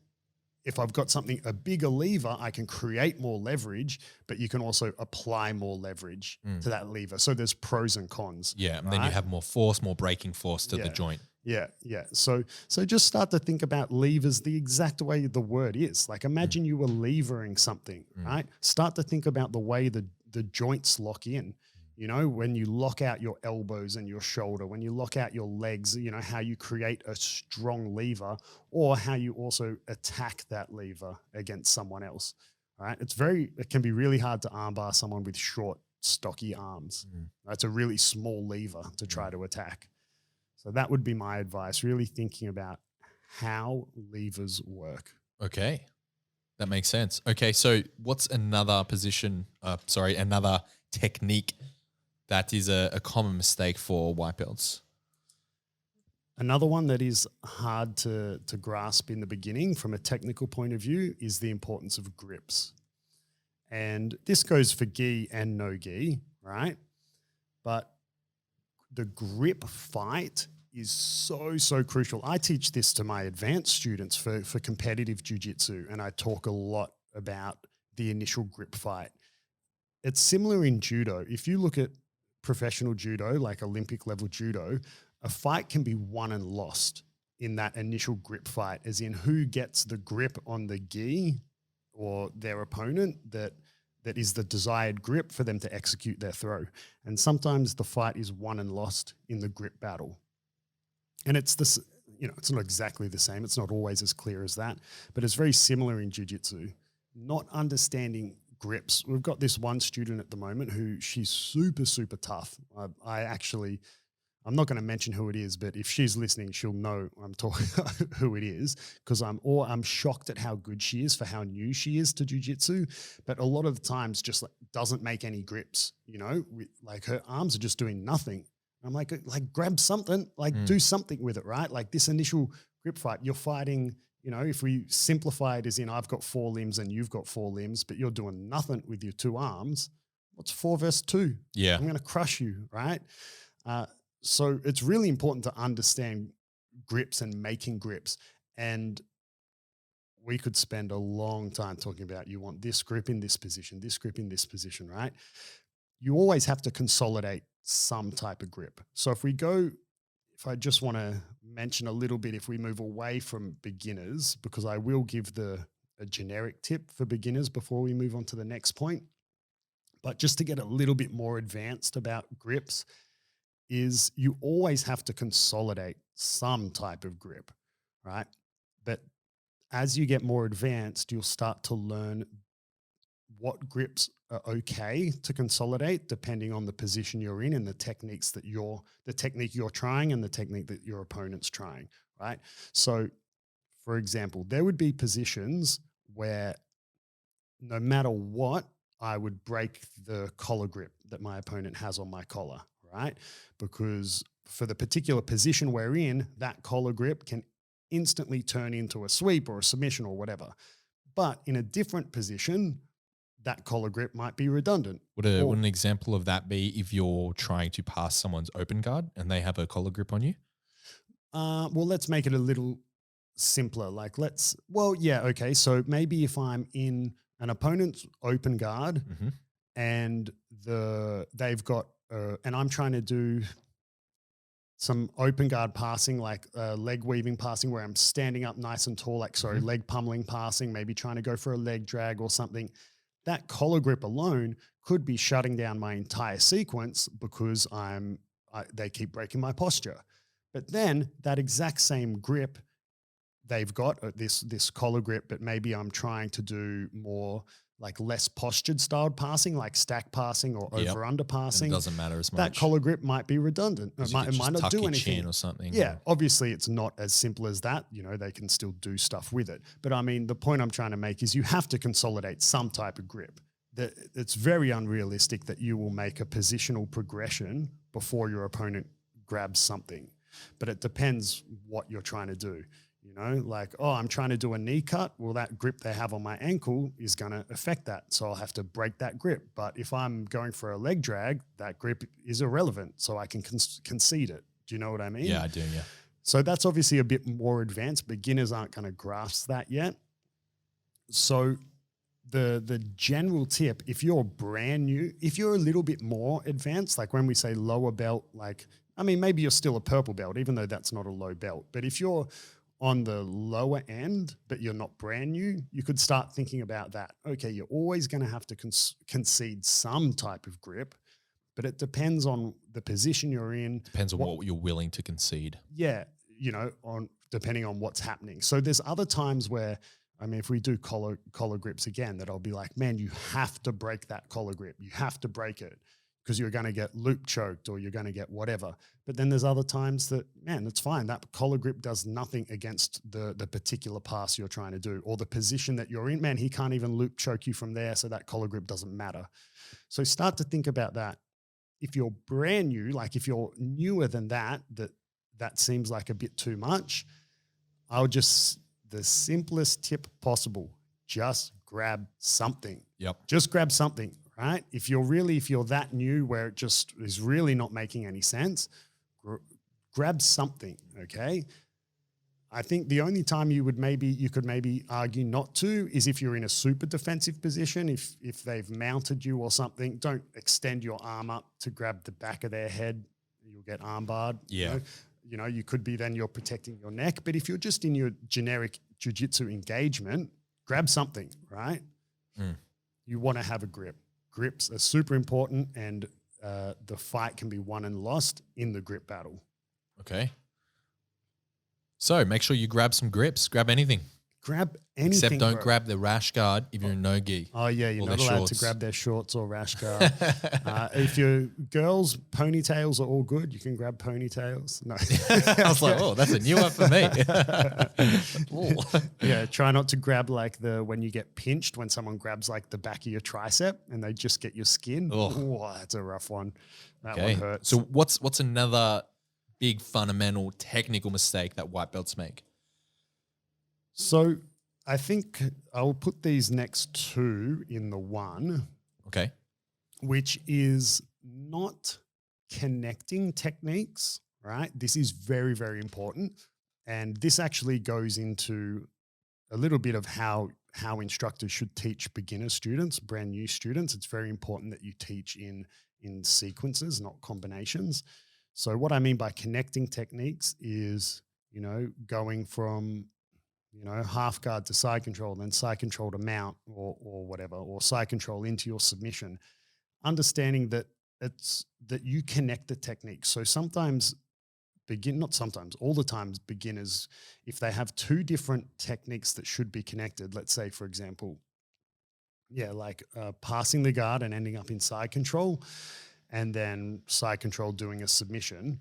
if I've got a bigger lever, I can create more leverage, but you can also apply more leverage to that lever. So there's pros and cons.
Yeah, and then you have more force, more braking force to the joint.
Yeah. So just start to think about levers the exact way the word is. Like imagine you were levering something, right? Start to think about the way the joints lock in. When you lock out your elbows and your shoulder, when you lock out your legs, how you create a strong lever, or how you also attack that lever against someone else. All right. It can be really hard to armbar someone with short stocky arms. That's a really small lever to try to attack. So that would be my advice, really thinking about how levers work.
Okay. That makes sense. Okay. So what's another another technique that is a common mistake for white belts?
Another one that is hard to grasp in the beginning from a technical point of view is the importance of grips. And this goes for gi and no gi, right? But the grip fight is so crucial. I teach this to my advanced students for competitive jiu-jitsu, and I talk a lot about the initial grip fight. It's similar in judo. If you look at professional judo, like Olympic level judo, a fight can be won and lost in that initial grip fight, as in who gets the grip on the gi or their opponent that is the desired grip for them to execute their throw. And sometimes the fight is won and lost in the grip battle. And it's this, it's not exactly the same. It's not always as clear as that, but it's very similar in jiu-jitsu. Not understanding grips. We've got this one student at the moment who she's super tough. I'm not going to mention who it is, but if she's listening, she'll know I'm talking who it is, because I'm shocked at how good she is for how new she is to jiu-jitsu. But a lot of the times just doesn't make any grips, like her arms are just doing nothing. I'm like grab something, do something with it, right? Like this initial grip fight, you're fighting, if we simplify it as in I've got 4 limbs and you've got 4 limbs, but you're doing nothing with your 2 arms. What's 4 versus 2?
Yeah.
I'm going to crush you, right? So it's really important to understand grips and making grips. And we could spend a long time talking about you want this grip in this position, this grip in this position, right? You always have to consolidate some type of grip. So if I just want to mention a little bit, if we move away from beginners, because I will give a generic tip for beginners before we move on to the next point, but just to get a little bit more advanced about grips, is you always have to consolidate some type of grip, right? But as you get more advanced, you'll start to learn what grips are okay to consolidate depending on the position you're in and the technique you're trying and the technique that your opponent's trying, right? So, for example, there would be positions where no matter what, I would break the collar grip that my opponent has on my collar, right? Because for the particular position we're in, that collar grip can instantly turn into a sweep or a submission or whatever. But in a different position, that collar grip might be redundant.
Would an example of that be if you're trying to pass someone's open guard and they have a collar grip on you?
Well, let's make it a little simpler. Okay. So maybe if I'm in an opponent's open guard and they've got and I'm trying to do some open guard passing, like leg weaving passing, where I'm standing up nice and tall, leg pummeling passing, maybe trying to go for a leg drag or something. That collar grip alone could be shutting down my entire sequence because they keep breaking my posture. But then that exact same grip they've got, this collar grip, but maybe I'm trying to do more like less postured styled passing, like stack passing or over-under passing.
It doesn't matter as much.
That collar grip might be redundant. It might not do anything.
Chin or something.
Yeah, obviously it's not as simple as that. They can still do stuff with it. But I mean, the point I'm trying to make is you have to consolidate some type of grip. It's very unrealistic that you will make a positional progression before your opponent grabs something. But it depends what you're trying to do. I'm trying to do a knee cut. Well, that grip they have on my ankle is going to affect that. So I'll have to break that grip. But if I'm going for a leg drag, that grip is irrelevant. So I can concede it. Do you know what I mean?
Yeah, I do. Yeah.
So that's obviously a bit more advanced. Beginners aren't going to grasp that yet. So the general tip, if you're brand new, if you're a little bit more advanced, like when we say lower belt, maybe you're still a purple belt, even though that's not a low belt. But if you're on the lower end, but you're not brand new, you could start thinking about that. Okay, you're always going to have to concede some type of grip, but it depends on the position you're in.
Depends on what you're willing to concede.
Yeah, depending on what's happening. So there's other times where I mean, if we do collar grips again, that I'll be like, man, you have to break that collar grip. You have to break it because you're going to get loop choked or you're going to get whatever. But then there's other times that, man, it's fine. That collar grip does nothing against the particular pass you're trying to do or the position that you're in. Man, he can't even loop choke you from there, so that collar grip doesn't matter. So start to think about that. If you're brand new, like if you're newer than that seems like a bit too much, the simplest tip possible, just grab something.
Yep.
Just grab something, right? If you're that new where it just is really not making any sense, grab something, okay? I think the only time you could maybe argue not to is if you're in a super defensive position. If they've mounted you or something, don't extend your arm up to grab the back of their head. You'll get arm barred.
Yeah.
You know, you could be then you're protecting your neck. But if you're just in your generic jiu-jitsu engagement, grab something, right? You want to have a grip. Grips are super important, and the fight can be won and lost in the grip battle.
Okay. So make sure you grab some grips. Grab anything.
Grab anything.
Except don't grab the rash guard if you're in no gi.
Oh, yeah, you're not allowed to grab their shorts or rash guard. If you're girls, ponytails are all good. You can grab ponytails. No.
I was like, oh, that's a new one for me.
Yeah, try not to grab like when you get pinched, when someone grabs like the back of your tricep and they just get your skin. Oh, that's a rough one. That one hurts.
So what's another big fundamental technical mistake that white belts make?
So I think I'll put these next two in the one.
Okay.
Which is not connecting techniques, right? This is very, very important. And this actually goes into a little bit of how instructors should teach beginner students, brand new students. It's very important that you teach in sequences, not combinations. So what I mean by connecting techniques is, going from half guard to side control, then side control to mount or whatever, or side control into your submission, understanding that you connect the technique. So all the times beginners, if they have two different techniques that should be connected, let's say, for example, passing the guard and ending up in side control and then side control doing a submission,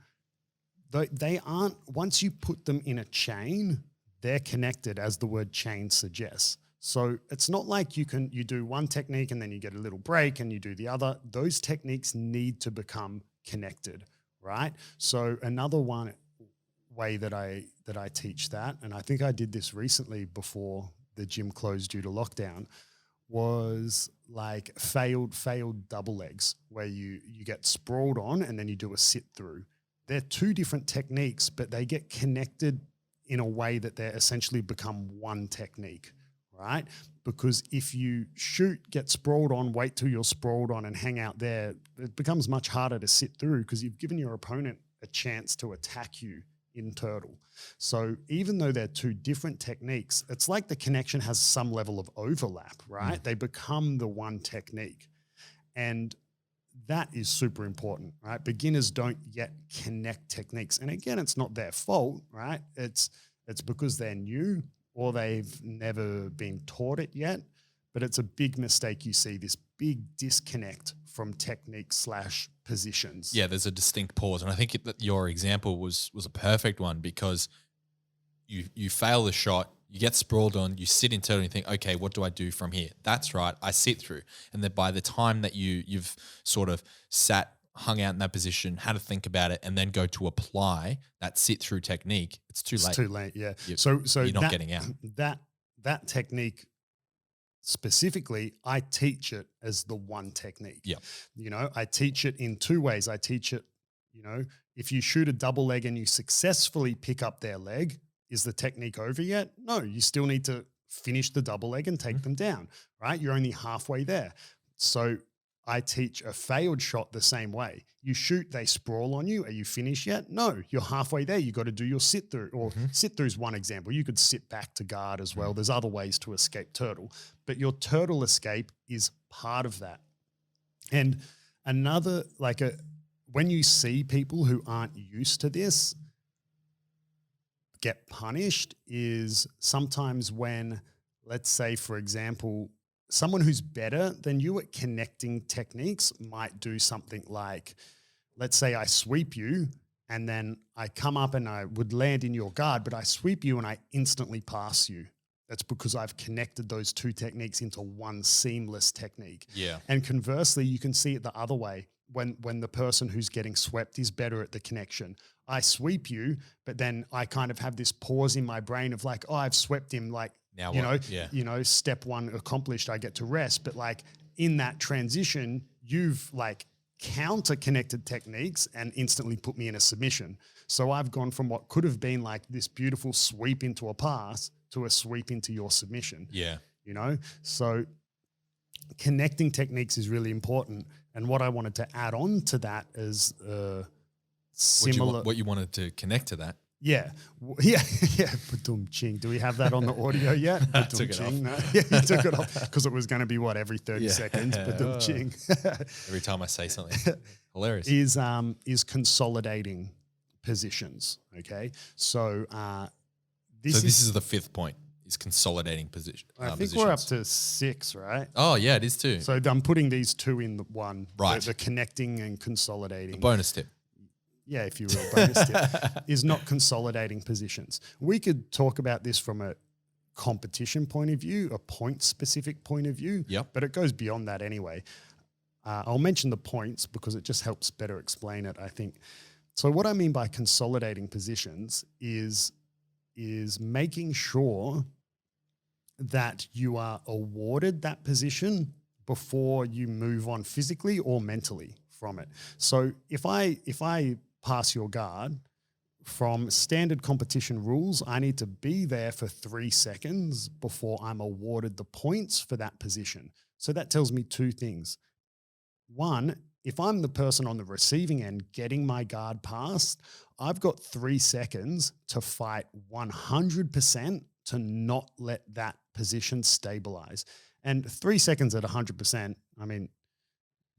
they aren't, once you put them in a chain, they're connected as the word chain suggests. So it's not like you do one technique and then you get a little break and you do the other. Those techniques need to become connected, right? So another way that I teach that, and I think I did this recently before the gym closed due to lockdown, was like failed double legs, where you get sprawled on and then you do a sit through. They're two different techniques, but they get connected in a way that they essentially become one technique, right? Because if you shoot, get sprawled on, wait till you're sprawled on and hang out there, it becomes much harder to sit through because you've given your opponent a chance to attack you in turtle. So even though they're two different techniques, it's like the connection has some level of overlap, right? They become the one technique. And that is super important, right? Beginners don't yet connect techniques. And again, it's not their fault, right? It's because they're new or they've never been taught it yet. But it's a big mistake. You see this big disconnect from technique / positions.
Yeah, there's a distinct pause. And I think that your example was a perfect one because you fail the shot, you get sprawled on, you sit in turtle and you think, okay, what do I do from here? That's right, I sit through. And then by the time that you've sort of hung out in that position, had to think about it, and then go to apply that sit through technique, it's too late.
It's too late, yeah. So
you're not getting out.
That technique specifically, I teach it as the one technique.
Yeah.
I teach it in two ways. I teach it, if you shoot a double leg and you successfully pick up their leg, is the technique over yet? No, you still need to finish the double leg and take them down, right? You're only halfway there. So I teach a failed shot the same way. You shoot, they sprawl on you. Are you finished yet? No, you're halfway there. You got to do your sit through, or sit through is one example. You could sit back to guard as well. There's other ways to escape turtle, but your turtle escape is part of that. And another, when you see people who aren't used to this get punished, is sometimes when, let's say, for example, someone who's better than you at connecting techniques might do something like, let's say I sweep you and then I come up and I would land in your guard, but I sweep you and I instantly pass you. That's because I've connected those two techniques into one seamless technique.
Yeah.
And conversely, you can see it the other way. When the person who's getting swept is better at the connection. I sweep you, but then I kind of have this pause in my brain of like, oh, I've swept him. Like,
Now
you know,
what? Yeah.
step one accomplished, I get to rest. But like in that transition, you've like counter connected techniques and instantly put me in a submission. So I've gone from what could have been like this beautiful sweep into a pass to a sweep into your submission.
Yeah.
So connecting techniques is really important. And what I wanted to add on to that is similar.
What you wanted to connect to that?
Yeah. Yeah. Ba-dum-ching. Do we have that on the audio yet?
Took it off.
No. Yeah, you took it off because it was going to be every 30 seconds. Ba-dum-ching.
Every time I say something. Hilarious.
Is consolidating positions. Okay. So this
is the fifth point. Is consolidating position.
I think we're up to 6, right?
Oh yeah, it is too.
So I'm putting these 2 in the one.
Right.
The connecting and consolidating.
The bonus tip.
Yeah, if you will, bonus tip, is not consolidating positions. We could talk about this from a competition point of view, a point-specific point of view,
Yep.
but it goes beyond that anyway. I'll mention the points because it just helps better explain it, I think. So what I mean by consolidating positions is making sure that you are awarded that position before you move on physically or mentally from it. So if I pass your guard, from standard competition rules, I need to be there for 3 seconds before I'm awarded the points for that position. So that tells me 2 things. One, if I'm the person on the receiving end getting my guard passed, I've got 3 seconds to fight 100% to not let that position stabilize. And 3 seconds at 100%, I mean,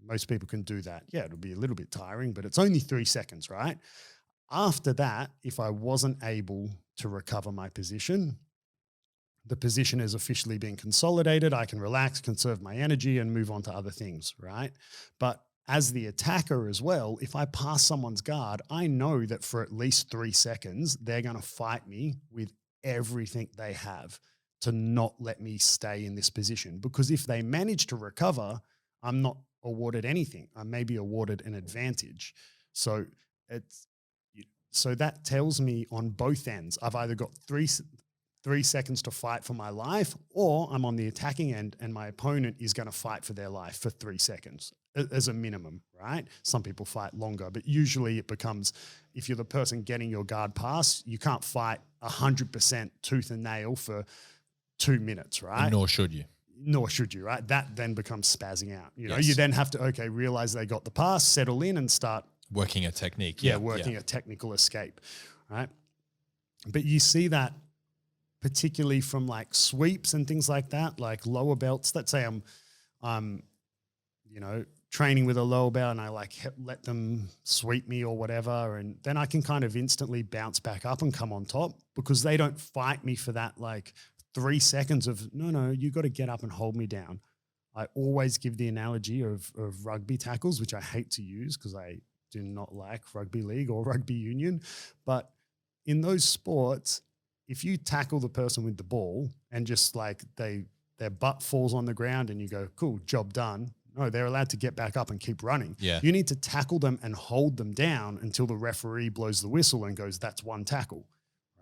most people can do that. Yeah, it'll be a little bit tiring, but it's only 3 seconds, right? After that, if I wasn't able to recover my position, the position has officially been consolidated. I can relax, conserve my energy, and move on to other things, right? But as the attacker as well, if I pass someone's guard, I know that for at least 3 seconds, they're going to fight me with everything they have to not let me stay in this position. Because if they manage to recover, I'm not awarded anything. I may be awarded an advantage. So that tells me on both ends, I've either got 3 seconds to fight for my life, or I'm on the attacking end and my opponent is going to fight for their life for 3 seconds as a minimum, right? Some people fight longer, but usually it becomes, if you're the person getting your guard pass, you can't fight 100% tooth and nail for 2 minutes, right?
And nor should you,
right? That then becomes spazzing out.
Yes.
You then have to, realize they got the pass, settle in and start
working a technique.
Working a technical escape, right? But you see that particularly from like sweeps and things like that, like lower belts. Let's say I'm training with a lower belt and I let them sweep me or whatever. And then I can kind of instantly bounce back up and come on top because they don't fight me for that like 3 seconds of, no, you got to get up and hold me down. I always give the analogy of rugby tackles, which I hate to use because I do not like rugby league or rugby union. But in those sports, if you tackle the person with the ball and just like their butt falls on the ground and you go, cool, job done. No, they're allowed to get back up and keep running.
Yeah.
You need to tackle them and hold them down until the referee blows the whistle and goes, that's one tackle,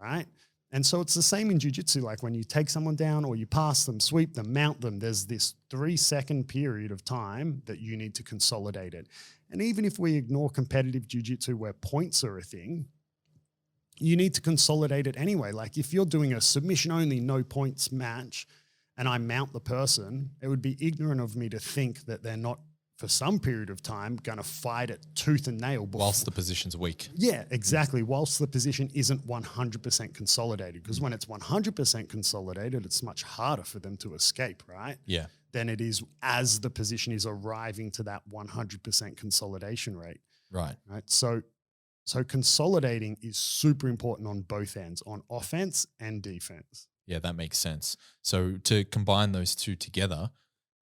right? And so it's the same in jiu-jitsu. Like when you take someone down or you pass them, sweep them, mount them, there's this 3 second period of time that you need to consolidate it. And even if we ignore competitive jiu-jitsu where points are a thing, you need to consolidate it anyway. Like if you're doing a submission only, no points match and I mount the person, it would be ignorant of me to think that they're not, for some period of time, going to fight it tooth and nail.
Whilst the position's weak.
Yeah, exactly. Whilst the position isn't 100% consolidated. Because when it's 100% consolidated, it's much harder for them to escape, right?
Yeah.
Than it is as the position is arriving to that 100% consolidation rate.
Right.
So consolidating is super important on both ends, on offense and defense.
Yeah, that makes sense. So to combine those two together,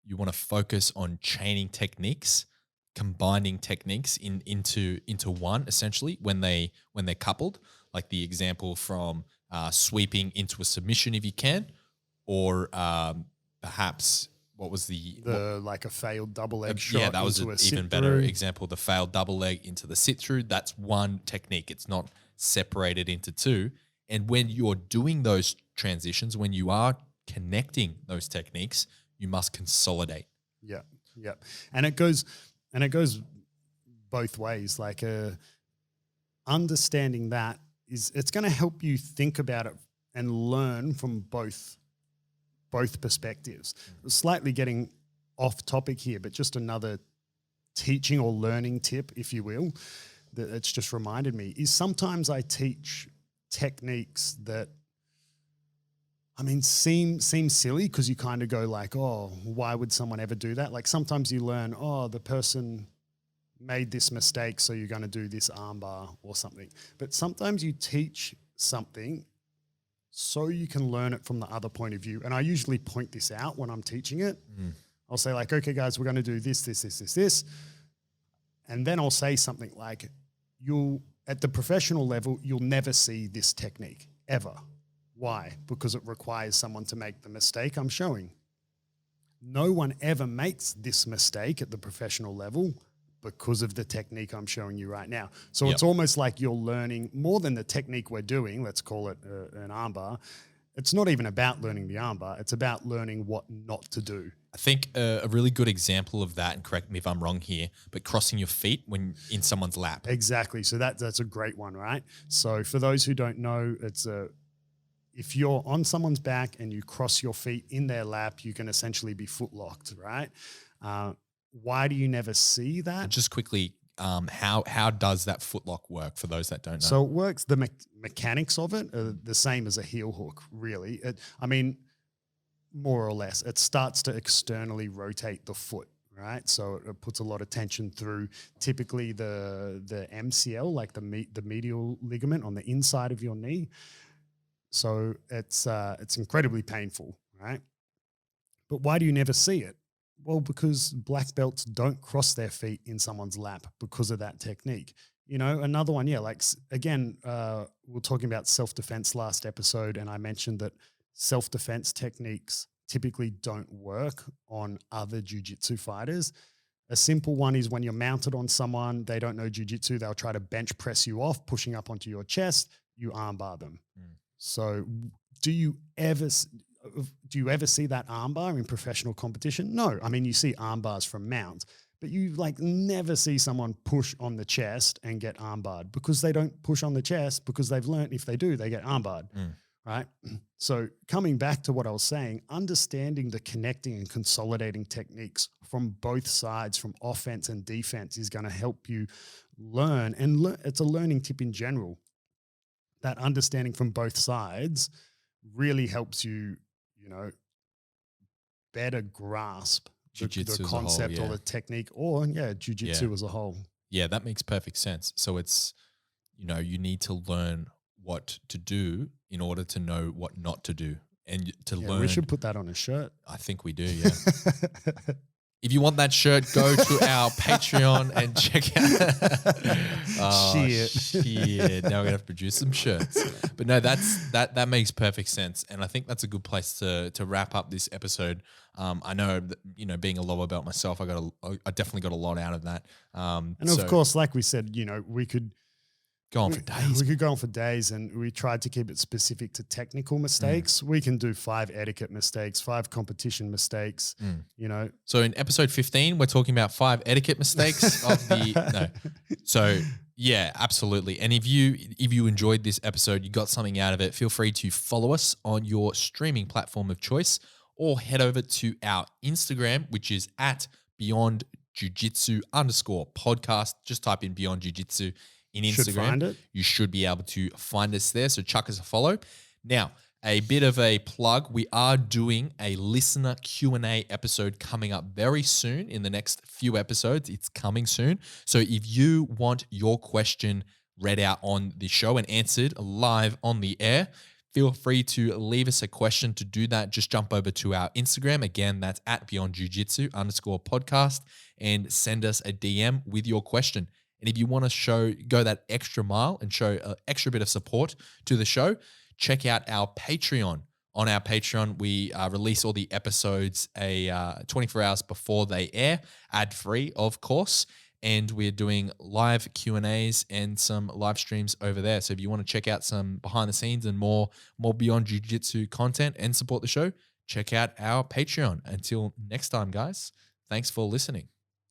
you want to focus on chaining techniques, combining techniques into one essentially when they're coupled. Like the example from sweeping into a submission if you can, or perhaps what was
Like a failed double leg
yeah,
shot
that was
into
an
a
even
sit
better
through.
example. The failed double leg into the sit through. That's one technique. It's not separated into two. And when you're doing those transitions, when you are connecting those techniques, you must consolidate.
Yeah, yeah, and it goes both ways. Like understanding that it's going to help you think about it and learn from both perspectives. Slightly getting off topic here, but just another teaching or learning tip, if you will, that it's just reminded me is sometimes I teach techniques that seem silly because you kind of go like, oh, why would someone ever do that? Like sometimes you learn, oh, the person made this mistake, so you're going to do this armbar or something. But sometimes you teach something so you can learn it from the other point of view. And I usually point this out when I'm teaching it. I'll say like, okay, guys, we're going to do this. And then I'll say something like, at the professional level, you'll never see this technique ever. Why? Because it requires someone to make the mistake I'm showing. No one ever makes this mistake at the professional level because of the technique I'm showing you right now. So It's almost like you're learning more than the technique we're doing. Let's call it an armbar. It's not even about learning the armbar. It's about learning what not to do.
I think a really good example of that, and correct me if I'm wrong here, but crossing your feet when in someone's lap.
Exactly. So that's a great one, right? So for those who don't know, if you're on someone's back and you cross your feet in their lap, you can essentially be foot locked, right? Why do you never see that?
And just quickly, how does that footlock work for those that don't know?
So it works, the mechanics of it are the same as a heel hook, really. More or less. It starts to externally rotate the foot, right? So it puts a lot of tension through typically the MCL, like the medial ligament on the inside of your knee. So it's incredibly painful, right? But why do you never see it? Well, because black belts don't cross their feet in someone's lap because of that technique. Another one, again, we're talking about self-defense last episode, and I mentioned that self-defense techniques typically don't work on other jiu-jitsu fighters. A simple one is when you're mounted on someone, they don't know jiu-jitsu, they'll try to bench press you off, pushing up onto your chest, you armbar them. So do you ever see that armbar in professional competition? No. You see armbars from mounts, but you never see someone push on the chest and get armbarred because they don't push on the chest because they've learned if they do, they get armbarred, right? So coming back to what I was saying, understanding the connecting and consolidating techniques from both sides, from offense and defense, is going to help you learn. And it's a learning tip in general. That understanding from both sides really helps you, better grasp the concept or the technique or jiu-jitsu as a whole.
Yeah, that makes perfect sense. So it's, you need to learn what to do in order to know what not to do. And to learn.
We should put that on a shirt.
I think we do, yeah. If you want that shirt, go to our Patreon and check out. Shit. Now we're gonna have to produce some shirts. But no, that makes perfect sense, and I think that's a good place to wrap up this episode. I know that, being a lower belt myself, I definitely got a lot out of that.
Of course, like we said, we could
go on for days.
We could go on for days, and we tried to keep it specific to technical mistakes. We can do 5 etiquette mistakes, 5 competition mistakes,
So in episode 15, we're talking about 5 etiquette mistakes of the no. So yeah, absolutely. And if you enjoyed this episode, you got something out of it, feel free to follow us on your streaming platform of choice, or head over to our Instagram, which is at Beyond Jiu-Jitsu _podcast. Just type in Beyond Jiu-Jitsu in Instagram. You should be able to find us there. So chuck us a follow. Now, a bit of a plug. We are doing a listener Q&A episode coming up very soon in the next few episodes. It's coming soon. So if you want your question read out on the show and answered live on the air, feel free to leave us a question. To do that, just jump over to our Instagram. Again, that's at @BeyondJujitsu_podcast and send us a DM with your question. And if you want to go that extra mile and show an extra bit of support to the show, check out our Patreon. On our Patreon, we release all the episodes 24 hours before they air, ad-free, of course. And we're doing live Q&As and some live streams over there. So if you want to check out some behind the scenes and more Beyond Jiu-Jitsu content and support the show, check out our Patreon. Until next time, guys, thanks for listening.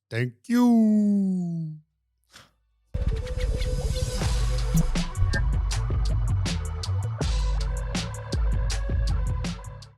Thank you.